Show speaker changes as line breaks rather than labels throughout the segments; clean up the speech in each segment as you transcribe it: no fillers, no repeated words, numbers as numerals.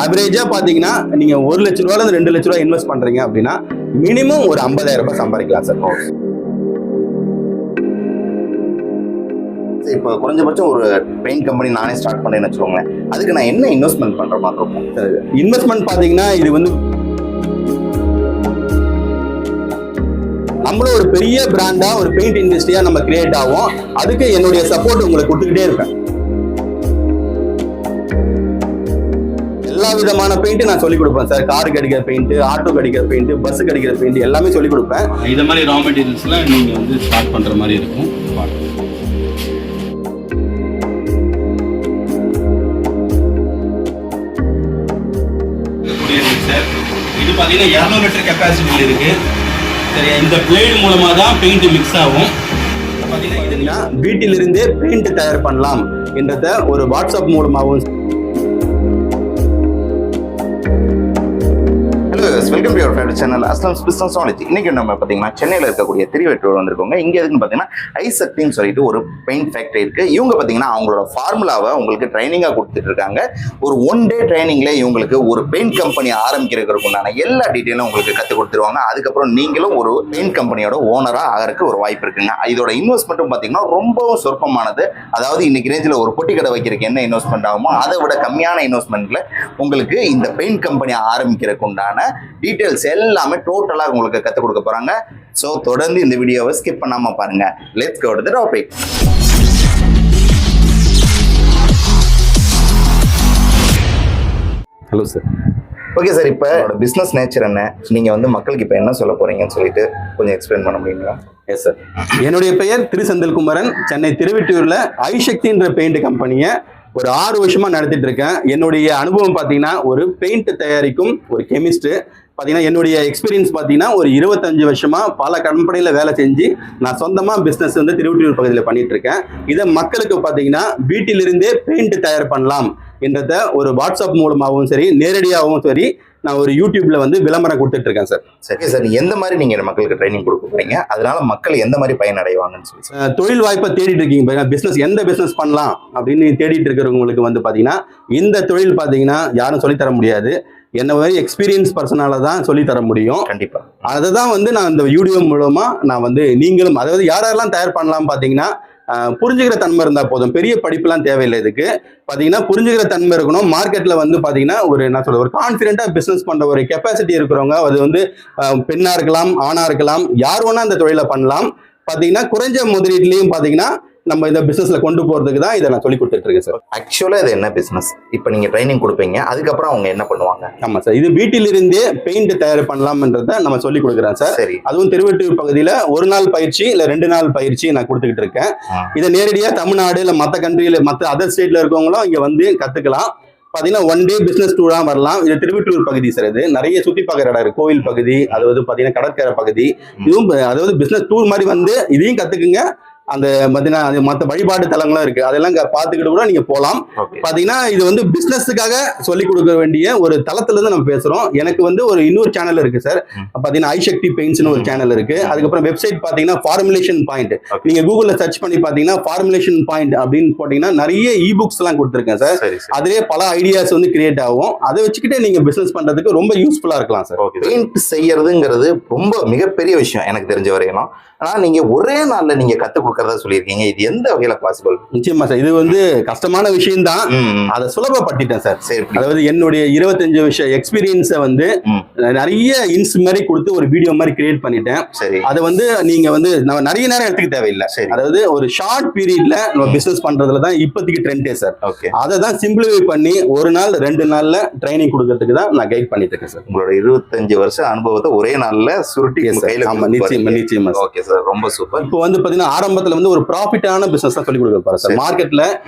ஆவரேஜா பாத்தீங்கன்னா நீங்க 1 லட்ச ரூபாயில இருந்து 2 லட்ச ரூபாய் இன்வெஸ்ட் பண்றீங்க அப்படின்னா மினிமம் ஒரு 50,000 ரூபாய் சம்பாதிக்கலாம் சார்.
இப்போ குறைஞ்சபட்சம் ஒரு பெயிண்ட் கம்பெனி நானே ஸ்டார்ட் பண்ணேன்னு வச்சுக்கோங்களேன், அதுக்கு நான் என்ன இன்வெஸ்ட்மெண்ட் பண்ற மாதிரி இருக்கும்?
இன்வெஸ்ட்மெண்ட் பாத்தீங்கன்னா இது வந்து நம்மளும் ஒரு பெரிய பிராண்டா ஒரு பெயிண்ட் இண்டஸ்ட்ரியா நம்ம கிரியேட் ஆகும். அதுக்கு என்னுடைய சப்போர்ட் உங்களுக்கு கொடுத்துக்கிட்டே இருப்பேன். எல்லா விதமான பெயிண்ட் நான் சொல்லிக் கொடுப்பேன் சார். காருக்கு அடிக்கிற பெயிண்ட், ஆட்டோக்கு அடிக்கிற பெயிண்ட், பஸ்ஸுக்கு அடிக்கிற பெயிண்ட் எல்லாமே சொல்லிக் கொடுப்பேன்.
இந்த மாதிரி ரா மெட்டீரியல்ஸ்லாம் நீங்க வந்து ஸ்டார்ட் பண்ற மாதிரி இருக்கும். சார் இது பார்த்தீங்கன்னா 200 லிட்டர் கெப்பாசிட்டியில் இருக்கு. சரி, இந்த பிளேடு மூலமா தான் பெயிண்ட் மிக்ஸ் ஆகும்.
பார்த்தீங்கன்னா வீட்டிலிருந்தே பெயிண்ட் தயார் பண்ணலாம் என்றத ஒரு வாட்ஸ்அப் மூலமாகவும்.
Welcome to your favourite channel Aslam's business knowledge. இன்னைக்கு நம்ம பார்த்தீங்கன்னா சென்னையில் இருக்கக்கூடிய திருவெற்றூர் வந்திருக்கோங்க. இங்கே எதுக்குன்னு பார்த்தீங்கன்னா ஐசக்தின்னு சொல்லிட்டு ஒரு பெயிண்ட் ஃபேக்டரி இருக்கு. இவங்க பார்த்தீங்கன்னா அவங்களோட ஃபார்முலாவை உங்களுக்கு ட்ரைனிங்காக கொடுத்துட்டு இருக்காங்க. ஒரு 1 டே ட்ரைனிங்ல இவங்களுக்கு ஒரு பெயிண்ட் கம்பெனி ஆரம்பிக்கிறதுக்கு உண்டான எல்லா டீட்டெயிலும் உங்களுக்கு கற்றுக் கொடுத்துருவாங்க. அதுக்கப்புறம் நீங்களும் ஒரு பெயிண்ட் கம்பெனியோட ஓனராக ஆகிறதுக்கு ஒரு வாய்ப்பு இருக்குங்க. இதோட இன்வெஸ்ட்மெண்ட்டும் பார்த்தீங்கன்னா ரொம்பவும் சொற்பமானது. அதாவது இன்னைக்கு ரேஞ்சில் ஒரு பொட்டி கடை வைக்கிறதுக்கு என்ன இன்வெஸ்ட்மெண்ட் ஆகுமோ அதை விட கம்மியான இன்வெஸ்ட்மெண்ட்ல உங்களுக்கு இந்த பெயிண்ட் கம்பெனி ஆரம்பிக்கிறதுக்கு உண்டான டீடைல்ஸ் எல்லாமே டோட்டலா உங்களுக்கு கத்து கொடுக்க போறாங்க. சோ தொடர்ந்து இந்த வீடியோவை ஸ்கிப் பண்ணாம பாருங்க. Let's go to the topic.
Hello sir.
Okay sir, இப்போ பிசினஸ் நேச்சர் என்ன, நீங்க வந்து மக்களுக்கு இப்போ என்ன சொல்ல போறீங்கன்னு சொல்லிட்டு கொஞ்சம் எக்ஸ்பிளைன் பண்ண முடியுங்களா?
Yes sir. என்னுடைய பெயர் திரு செந்தில்குமரன். சென்னை திருவெற்றியூர்ல ஐசக்தின்ற பெயிண்ட் கம்பெனியை ஒரு 6 வருஷமா நடத்திட்டு இருக்கேன். என்னுடைய அனுபவம் பார்த்தீங்கன்னா ஒரு பெயிண்ட் தயாரிக்கும் ஒரு கெமிஸ்ட். பார்த்தீங்கன்னா என்னுடைய எக்ஸ்பீரியன்ஸ் பார்த்தீங்கன்னா ஒரு 25 வருஷமா பல கம்பெனியில் வேலை செஞ்சு நான் சொந்தமாக பிஸ்னஸ் வந்து திருவெற்றியூர் பகுதியில் பண்ணிட்டு இருக்கேன். இதை மக்களுக்கு பார்த்தீங்கன்னா வீட்டிலிருந்தே பெயிண்ட் தயார் பண்ணலாம் என்றத ஒரு வாட்ஸ்அப் மூலமாகவும் சரி, நேரடியாகவும் சரி, நான் ஒரு யூடியூப்ல வந்து விளம்பரம் கொடுத்துட்டு இருக்கேன் சார்.
சரி சார், எந்த மாதிரி நீங்க மக்களுக்கு ட்ரைனிங் கொடுக்க போறீங்க, அதனால மக்கள் எந்த மாதிரி பயனடைவாங்கன்னு சொல்லி?
தொழில் வாய்ப்பை தேடிட்டு இருக்கீங்க, பிசினஸ் எந்த பிசினஸ் பண்ணலாம் அப்படின்னு தேடிட்டு இருக்கிறவங்களுக்கு வந்து பாத்தீங்கன்னா இந்த தொழில் பாத்தீங்கன்னா யாரும் சொல்லித்தர முடியாது. என்ன மாதிரி எக்ஸ்பீரியன்ஸ் பர்சனால தான் சொல்லி தர முடியும்.
கண்டிப்பா
அதை தான் வந்து நான் இந்த வீடியோ மூலமா நான் வந்து நீங்களும், அதாவது யாரெல்லாம் தயார் பண்ணலாம் பாத்தீங்கன்னா புரிஞ்சுக்கிற தன்மை இருந்தா போதும். பெரிய படிப்புலாம் தேவையில்லை. இதுக்கு பாத்தீங்கன்னா புரிஞ்சுக்கிற தன்மை இருக்கணும். மார்க்கெட்ல வந்து பாத்தீங்கன்னா ஒரு என்ன சொல்ற ஒரு கான்பிடென்டா பிசினஸ் பண்ற ஒரு கெப்பாசிட்டி இருக்கிறவங்க, அது வந்து பெண்ணா இருக்கலாம், ஆணா இருக்கலாம், யார் வேணா இந்த தொழிலை பண்ணலாம். பாத்தீங்கன்னா குறைஞ்ச முதலீட்லயும் பாத்தீங்கன்னா நம்ம இந்த பிசினஸ்ல கொண்டு போறதுக்கு தான் இதை நான் சொல்லி கொடுத்துட்டு இருக்கேன் சார்.
ஆக்சுவலா இது என்ன பிசினஸ்? இப்போ நீங்க ட்ரைனிங் கொடுப்பீங்க, அதுக்கப்புறம் அவங்க என்ன பண்ணுவாங்க?
ஆமா சார், இது வீட்டிலிருந்தே பெயிண்ட் தயார் பண்ணலாம்ன்றத நம்ம சொல்லி கொடுக்குறேன் சார்.
சரி, அதுவும்
திருவெற்றியூர் பகுதியில 1 நாள் பயிற்சி இல்ல 2 நாள் பயிற்சி நான் கொடுத்துக்கிட்டு இருக்கேன். இதை நேரடியா தமிழ்நாடு இல்ல மற்ற கண்ட்ரியில மற்ற அதர் ஸ்டேட்ல இருக்கவங்களும் இங்க வந்து கத்துக்கலாம். பாத்தீங்கன்னா 1 டே பிசினஸ் டூரா வரலாம். இது திருவெற்றியூர் பகுதி சார். இது நிறைய சுத்தி பார்க்குற இடம் இருக்கு. கோவில் பகுதி, அதாவது பாத்தீங்கன்னா கடற்கரை பகுதி, இதுவும் அதாவது பிசினஸ் டூர் மாதிரி வந்து இதையும் கத்துக்குங்க. அந்த பாத்தீங்கன்னா மற்ற வழிபாடு தலங்களும் இருக்கு, அதெல்லாம் பார்த்துக்கிட்டு கூட நீங்க போகலாம். பாத்தீங்கன்னா இது வந்து பிசினஸுக்காக சொல்லிக் கொடுக்க வேண்டிய ஒரு தளத்துல இருந்து நம்ம பேசுறோம். எனக்கு வந்து ஒரு இன்னொரு சேனல் இருக்கு சார். பாத்தீங்கன்னா ஐசக்தி பெயிண்ட்ஸ்னு ஒரு சேனல் இருக்கு. அதுக்கப்புறம் வெப்சைட் பாத்தீங்கன்னா ஃபார்முலேஷன் பாயிண்ட். நீங்க கூகுள்ல சர்ச் பண்ணி பாத்தீங்கன்னா ஃபார்முலேஷன் பாயிண்ட் அப்படின்னு போட்டீங்கன்னா நிறைய இபுக்ஸ் எல்லாம் கொடுத்துருக்கேன் சார். அதுலயே பல ஐடியாஸ் வந்து கிரியேட் ஆகும். அதை வச்சுக்கிட்டே நீங்க பிசினஸ் பண்றதுக்கு ரொம்ப யூஸ்ஃபுல்லா இருக்கலாம் சார்.
பெயிண்ட் செய்யறதுங்கிறது ரொம்ப மிகப்பெரிய விஷயம் எனக்கு தெரிஞ்ச வரையலாம். ஆனா நீங்க ஒரே நாள்ல நீங்க கத்து கொடுக்கறதா சொல்லியிருக்கீங்க, இது எந்த வகையில பாசிபிள்?
நிச்சயமா சார், இது வந்து கஷ்டமான விஷயம் தான். அதை சுலபப்படுத்திட்டேன் சார். அதாவது என்னுடைய 25 வருஷ எக்ஸ்பீரியன்ஸை வந்து நிறைய இன்ஸ் மாதிரி கொடுத்து ஒரு வீடியோ மாதிரி கிரியேட் பண்ணிட்டேன்.
சரி,
அதை வந்து நீங்க வந்து நம்ம நிறைய நேரம் எடுத்துக்க தேவையில்லை. அதாவது ஒரு ஷார்ட் பீரியட்ல நம்ம பிசினஸ் பண்றதுல தான் இப்போதைக்கு ட்ரெண்டே சார். அதை தான் சிம்பிளிஃபை பண்ணி 1 நாள் 2 நாள்ல ட்ரைனிங் கொடுக்கறதுக்கு தான் நான் கைட் பண்ணிட்டு இருக்கேன் சார்.
உங்களோட 25 வருஷ அனுபவத்தை ஒரே நாள்ல சுருட்டி கையில.
நிச்சயமா
ஓகே சார், ரொம்ப சூப்பர்.
இப்போ வந்து பாத்தீங்கன்னா ஆரம்பத்துல வந்து ஒரு ப்ராஃபிட்டான பிசினஸ் தான் சொல்லி கொடுக்க போறேன் சார். மார்க்கெட்ல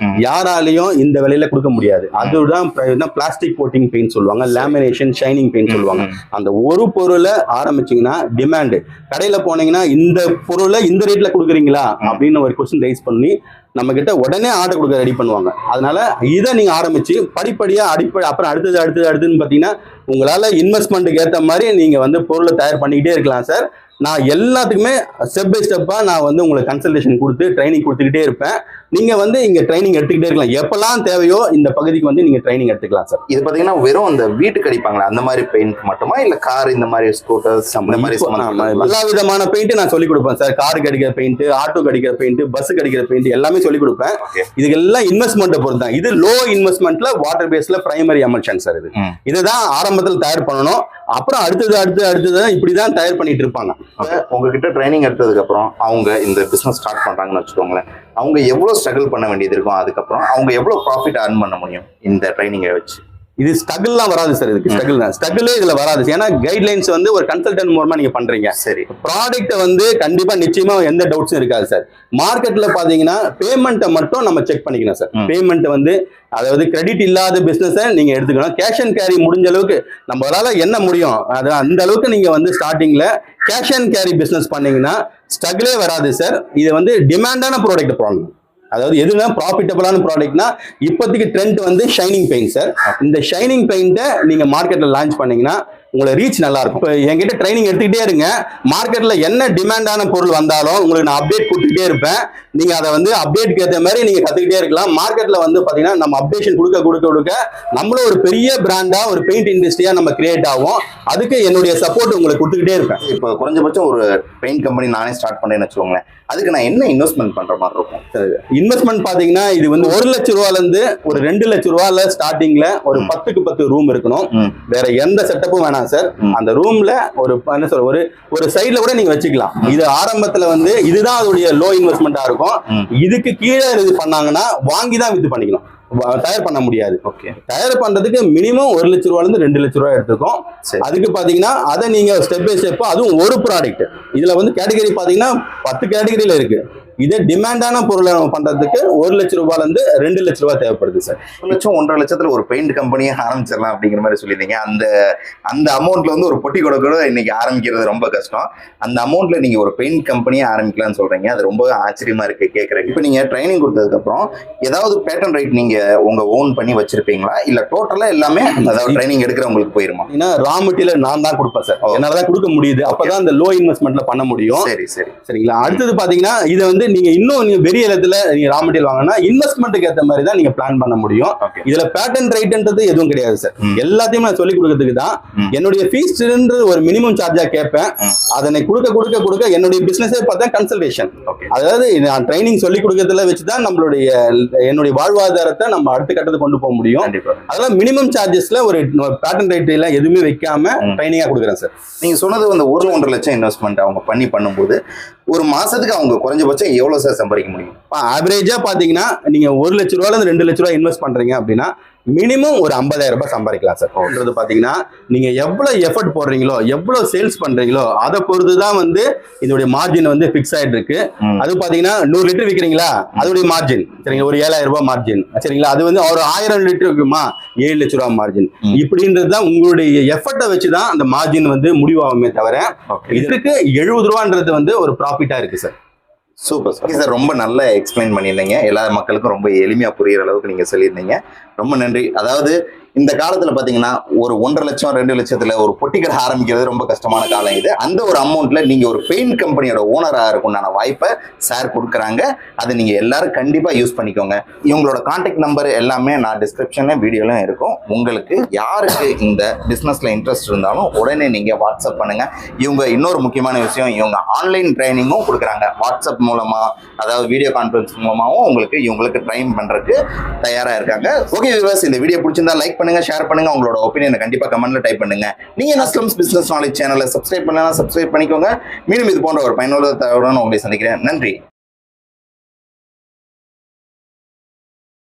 யாராலையும் இந்த விலையில கொடுக்க பொருள், அதுதான் பிளாஸ்டிக் கோட்டிங் பெயிண்ட் சொல்லுவாங்க, லேமினேஷன் ஷைனிங் பெயிண்ட் சொல்லுவாங்க. அந்த ஒரு பொருளை ஆரம்பிச்சீங்கன்னா டிமாண்ட், கடையில போனீங்கன்னா இந்த பொருளை இந்த ரேட்ல கொடுக்குறீங்களா அப்படின்னு ஒரு கொஸ்டின் ரைஸ் பண்ணி நம்ம கிட்ட உடனே ஆர்டர் கொடுக்க ரெடி பண்ணுவாங்க. அதனால இதை நீங்க ஆரம்பிச்சு படிப்படியா அப்புறம் அடுத்ததுன்னு பாத்தீங்கன்னா உங்களால இன்வெஸ்ட்மெண்ட்டுக்கு ஏற்ற மாதிரி நீங்க வந்து பொருளை தயார் பண்ணிக்கிட்டே இருக்கலாம் சார். நான் எல்லாத்துக்குமே ஸ்டெப் பை ஸ்டெப்பா நான் வந்து உங்களுக்கு கன்சல்டேஷன் கொடுத்து ட்ரைனிங் கொடுத்துக்கிட்டே இருப்பேன். நீங்க வந்து இங்க ட்ரைனிங் எடுத்துக்கிட்டே இருக்கலாம். எப்பெல்லாம் தேவையோ இந்த பகுதிக்கு வந்து நீங்க ட்ரைனிங் எடுத்துக்கலாம் சார்.
இது பாத்தீங்கன்னா வெறும் அந்த வீட்டுக்கு அடிப்பாங்களா அந்த மாதிரி பெயிண்ட் மட்டுமா, இல்ல கார் இந்த மாதிரி ஸ்கூட்டர்ஸ் இந்த மாதிரி
எல்லா விதமான பெயிண்ட் நான் சொல்லி கொடுப்பேன் சார். காருக்கு அடிக்கிற பெயிண்ட், ஆட்டோக்கு அடிக்கிற பெயிண்ட், பஸ்ஸுக்கு அடிக்கிற பெயிண்ட் எல்லாமே சொல்லி கொடுப்பேன். இதுக்கு எல்லாம் இன்வெஸ்ட்மெண்ட் பொறுத்து தான். இது லோ இன்வெஸ்ட்மெண்ட்ல வாட்டர் பேஸ்ல பிரைமரி எமல்ஷன் சார். இதுதான் ஆரம்பத்தில் தயார் பண்ணணும். அப்புறம் அடுத்தது இப்படிதான் தயார் பண்ணிட்டு இருப்பாங்க.
உங்ககிட்ட ட்ரைனிங் எடுத்ததுக்கு அப்புறம் அவங்க இந்த பிசினஸ் ஸ்டார்ட் பண்றாங்கன்னு வச்சுக்கோங்களேன், அவங்க எவ்வளவு ஸ்ட்ரகிள் பண்ண வேண்டியது இருக்கும், அதுக்கப்புறம் அவங்க எவ்வளவு ப்ராஃபிட் earn பண்ண முடியும் இந்த ட்ரைனிங்கை வச்சு?
இது ஸ்ட்ரகிள்லாம் வராது சார். இதுக்கு ஸ்ட்ரகிள் இதுல வராது. ஏன்னா கைட்லைன்ஸ் வந்து ஒரு கன்சல்டன்ட் மூலமா நீங்க பண்றீங்க.
சரி,
ப்ராடக்ட் வந்து கண்டிப்பா நிச்சயமா எந்த டவுட்ஸும் இருக்காது சார். மார்க்கெட்ல பாத்தீங்கன்னா பேமெண்ட்டை மட்டும் நம்ம செக் பண்ணிக்கணும் சார். பேமெண்ட் வந்து அதாவது கிரெடிட் இல்லாத பிசினஸை நீங்க எடுத்துக்கணும். கேஷ் அண்ட் கேரி முடிஞ்ச அளவுக்கு நம்மளால என்ன முடியும் அது அந்த அளவுக்கு நீங்க வந்து ஸ்டார்டிங்ல கேஷ் அண்ட் கேரி பிசினஸ் பண்ணீங்கன்னா ஸ்ட்ரகிளே வராது சார். இது வந்து டிமாண்டான ப்ராடக்ட் பண்ணணும். அதாவது எதுனா ப்ராஃபிட்டபிளான ப்ராடக்ட்னா இப்போதைக்கு ட்ரெண்ட் வந்து ஷைனிங் பெயிண்ட் சார். இந்த ஷைனிங் பெயிண்ட்டை நீங்க மார்க்கெட்ல லான்ச் பண்ணீங்கன்னா உங்களை ரீச் நல்லா இருக்கும். இப்போ என்கிட்ட ட்ரைனிங் எடுத்துக்கிட்டே இருங்க. மார்க்கெட்ல என்ன டிமாண்டான பொருள் வந்தாலும் உங்களுக்கு நான் அப்டேட் கொடுத்துட்டே இருப்பேன். நீங்க அதை வந்து அப்டேட்க்கு ஏற்ற மாதிரி நீங்க கத்துக்கிட்டே இருக்கலாம். மார்க்கெட்ல வந்து பாத்தீங்கன்னா நம்ம அப்டேஷன் கொடுக்க நம்மளும் ஒரு பெரிய பிராண்டா ஒரு பெயிண்ட் இண்டஸ்ட்ரியா நம்ம கிரியேட் ஆகும். அதுக்கு என்னுடைய சப்போர்ட் உங்களுக்கு கொடுத்துக்கிட்டே இருப்பேன்.
இப்போ குறைஞ்சபட்சம் ஒரு பெயிண்ட் கம்பெனி நானே ஸ்டார்ட் பண்ணேன்னு வச்சுக்கோங்களேன், அதுக்கு நான் என்ன இன்வெஸ்ட்மெண்ட் பண்ற மாதிரி இருக்கும்?
இன்வெஸ்ட்மெண்ட் பாத்தீங்கன்னா இது வந்து 1 லட்ச ரூபால இருந்து ஒரு 2 லட்ச ரூபால ஸ்டார்டிங்ல ஒரு 10க்கு 10 ரூம் இருக்கணும். வேற எந்த செட்டப்பும் வேணாம் சார். அந்த ரூம்ல ஒரு என்ன சொல்ற ஒரு சைடுல கூட நீங்க வச்சுக்கலாம். இது ஆரம்பத்துல வந்து இதுதான் அதோடைய லோ இன்வெஸ்ட்மெண்டா இருக்கும். இதுக்கு கீழே இது பண்ணாங்கன்னா வாங்கி தான் வித்து பண்ணிக்கணும். தயார் பண்ண முடியாது.
ஓகே,
தயார் பண்றதுக்கு மினிமம் 1 லட்ச ரூபால இருந்து 2 லட்ச ரூபாய் எடுத்துக்கும். அதுக்கு பாத்தீங்கன்னா அதை நீங்க ஸ்டெப் பை ஸ்டெப், அதுவும் ஒரு ப்ராடக்ட். இதுல வந்து கேட்டகரி பாத்தீங்கன்னா 10 கேட்டகரியில இருக்கு. இதே டிமாண்டான பொருளை நம்ம பண்றதுக்கு 1 லட்ச ரூபாயில இருந்து 2 லட்ச ரூபாய் தேவைப்படுது சார்.
1 லட்சம் 1.5 லட்சத்துல ஒரு பெயிண்ட் கம்பெனியை ஆரம்பிச்சிடலாம் அப்படிங்கிற மாதிரி சொல்லியிருந்தீங்க. அந்த அமௌண்ட்ல வந்து ஒரு பொட்டி கூட இன்னைக்கு ஆரம்பிக்கிறது ரொம்ப கஷ்டம். அந்த அமௌண்ட்ல நீங்க ஒரு பெயிண்ட் கம்பெனியை ஆரம்பிக்கலாம்னு சொல்றீங்க. அது ரொம்ப ஆச்சரியமா இருக்கு கேட்கறதுக்கு. இப்போ நீங்க ட்ரைனிங் கொடுத்ததுக்கு அப்புறம் ஏதாவது பேட்டன் ரைட் நீங்க உங்க ஓன் பண்ணி வச்சிருப்பீங்களா, இல்ல டோட்டலா எல்லாமே அதாவது ட்ரைனிங் எடுக்கிறவங்களுக்கு போயிருமா?
ஏன்னா ரா மெட்டீரியல் நான் தான் கொடுப்பேன் சார். என்னாலதான் கொடுக்க முடியுது. அப்பதான் அந்த லோ இன்வெஸ்ட்மெண்ட்ல பண்ண முடியும். சரிங்களா. அடுத்தது பாத்தீங்கன்னா இதை வந்து நீங்க இன்னும் பெரிய இடத்துல நீங்க ரா மெட்டீரியல் வாங்கினா இன்வெஸ்ட்மெண்ட்டுக்கு ஏற்ற மாதிரி தான் நீங்க பிளான் பண்ண முடியும். இதுல பேட்டன் ரைட்ன்றது எதுவும் கிடையாது சார். எல்லாத்தையும் நான் சொல்லிக் கொடுக்கறதுக்கு தான் என்னுடைய ஃபீஸ் ஒரு மினிமம் சார்ஜா கேட்பேன். அதனை கொடுக்க என்னுடைய பிசினஸே பார்த்தா கன்சல்டேஷன். அதாவது நான் ட்ரைனிங் சொல்லிக் கொடுக்கறதுல வச்சுதான் என்னுடைய வாழ்வாதாரத்தை நம்ம அடுத்த கட்டத்துக்கு கொண்டு போக முடியும். அதெல்லாம் மினிமம் சார்ஜஸ்ல ஒரு பேட்டன் ரைட் எல்லாம் எதுவுமே வைக்காம ட்ரைனிங்கா கொடுக்குறேன் சார்.
நீங்க சொன்னது வந்து 1.5 லட்சம் இன்வெஸ்ட்மெண்ட் அவங்க பண்ணும்போது ஒரு மாசத்துக்கு அவங்க குறைஞ்சபட்சம் எவ்வளவு சார் சம்பாதிக்க முடியும்?
ஆவரேஜா பாத்தீங்கன்னா நீங்க 1 லட்ச ரூபாயில இருந்து 2 லட்ச ரூபாய் இன்வெஸ்ட் பண்றீங்க அப்படின்னா மினிமம் ஒரு 50,000 ரூபாய் சம்பாதிக்கலாம் சார். பாத்தீங்கன்னா நீங்க எவ்வளவு எஃபர்ட் போடுறீங்களோ, எவ்வளவு சேல்ஸ் பண்றீங்களோ அதை பொறுத்துதான் வந்து இதோடைய மார்ஜின் வந்து பிக்ஸ் ஆயிட்டு இருக்கு. அது பாத்தீங்கன்னா 100 லிட்டர் விற்கிறீங்களா, அதோடைய மார்ஜின் சரிங்களா ஒரு 7,000 ரூபாய் மார்ஜின் சரிங்களா. அது வந்து ஒரு 1000 லிட்டர் இருக்குமா 7 லட்ச ரூபாய் மார்ஜின். இப்படின்றதுதான் உங்களுடைய எஃபர்ட்டை வச்சுதான் அந்த மார்ஜின் வந்து முடிவாகுமே தவிர இதற்கு 70 ரூபான்றது வந்து ஒரு ப்ராஃபிட்டா இருக்கு சார்.
சூப்பர் சார், ரொம்ப நல்லா எக்ஸ்பிளைன் பண்ணியிருந்தீங்க. எல்லா மக்களுக்கும் ரொம்ப எளிமையா புரியுற அளவுக்கு நீங்க சொல்லியிருந்தீங்க. ரொம்ப நன்றி. அதாவது இந்த காலத்துல பாத்தீங்கன்னா ஒரு 1.5 லட்சம் 2 லட்சத்துல ஒரு பொட்டிக்கடை ஆரம்பிக்கிறது ரொம்ப கஷ்டமான காலம் இது. அந்த ஒரு அமௌண்ட்ல நீங்க ஒரு பெயிண்ட் கம்பெனியோட ஓனரா இருக்குண்டான வாய்ப்பை சார் கொடுக்குறாங்க. அதை நீங்க எல்லாரும் கண்டிப்பா யூஸ் பண்ணிக்கோங்க. இவங்களோட கான்டாக்ட் நம்பர் எல்லாமே நான் டிஸ்கிரிப்ஷன்ல வீடியோலாம் இருக்கும். உங்களுக்கு யாருக்கு இந்த பிசினஸ்ல இன்ட்ரெஸ்ட் இருந்தாலும் உடனே நீங்க வாட்ஸ்அப் பண்ணுங்க. இவங்க இன்னொரு முக்கியமான விஷயம், இவங்க ஆன்லைன் ட்ரைனிங்கும் கொடுக்குறாங்க. வாட்ஸ்அப் மூலமா அதாவது வீடியோ கான்ஃபரன்ஸ் மூலமாவும் இவங்களுக்கு ட்ரைன் பண்றதுக்கு தயாரா இருக்காங்க. ஓகே வியூவர்ஸ், இந்த வீடியோ பிடிச்சிருந்தா லைக் பண்ணுங்க, ஷேர் பண்ணுங்க, உங்களோட ஒப்பீனியனை கண்டிப்பா கமெண்ட்ல டைப் பண்ணுங்க. நீங்க அஸ்லம்ஸ் பிசினஸ் நாலேஜ் சேனலை சப்ஸ்கிரைப் பண்ணலாம், சப்ஸ்கிரைப் பண்ணிக்கோங்க. மீண்டும் இது போன்ற ஒரு பயனுள்ள தகவலுடன் உங்களை சந்திக்கிறேன். நன்றி.